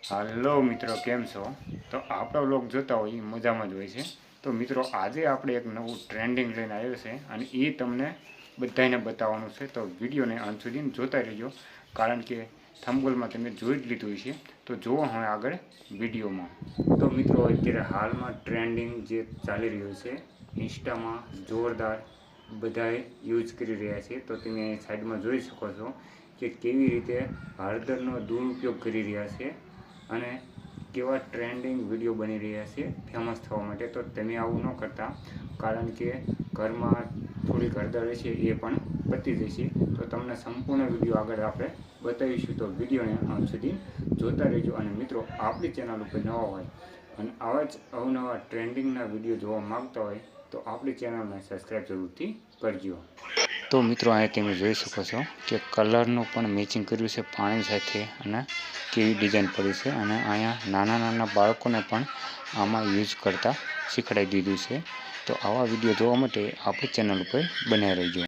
હાલો મિત્રો, કેમ છો? તો આપણો વ્લોગ જોતા હોય એ મજામાં જ હોય છે. તો મિત્રો, આજે આપણે એક નવું ટ્રેન્ડિંગ લઈને આવ્યો છે અને એ તમને બધાને બતાવવાનું છે. તો વિડીયોને અંત સુધી જોતા રહેજો, કારણ કે થંબનેલમાં તમે જોઈ જ લીધું છે. તો જુઓ હવે આગળ વિડીયોમાં. તો મિત્રો, અત્યારે હાલમાં ટ્રેન્ડિંગ જે ચાલી રહ્યું છે ઇન્સ્ટામાં જોરદાર બધાએ યુઝ કરી રહ્યા છે. તો તમે સાઈડમાં જોઈ શકો છો કે કેવી રીતે હળદરનો દુરુપયોગ કરી રહ્યા છે અને કેવા ટ્રેન્ડિંગ વિડીયો બની રહ્યા છે ફેમસ થવા માટે. તો તમે આવું ન કરતા, કારણ કે ઘરમાં થોડીક હળદર છે એ પણ પતી જશે. તો તમને સંપૂર્ણ વિડીયો આગળ આપણે બતાવીશું. તો વિડીયોને અંત સુધી જોતા રહેજો. અને મિત્રો, આપણી ચેનલ ઉપર નવા હોય અને આવા જ અવનવા ટ્રેન્ડિંગના વિડીયો જોવા માગતા હોય તો આપણી ચેનલને સબસ્ક્રાઈબ જરૂરથી કરજો. તો મિત્રો, અહીં તમે જોઈ શકો છો કે કલરનું પણ મેચિંગ કર્યું છે પાણી સાથે અને કેવી ડિઝાઇન પડી છે. અને અહીંયા નાના નાના બાળકોને પણ આમાં યુઝ કરતા શીખવાડી દીધું છે. તો આવા વિડીયો જોવા માટે આપણી ચેનલ ઉપર બન્યા રહેજો.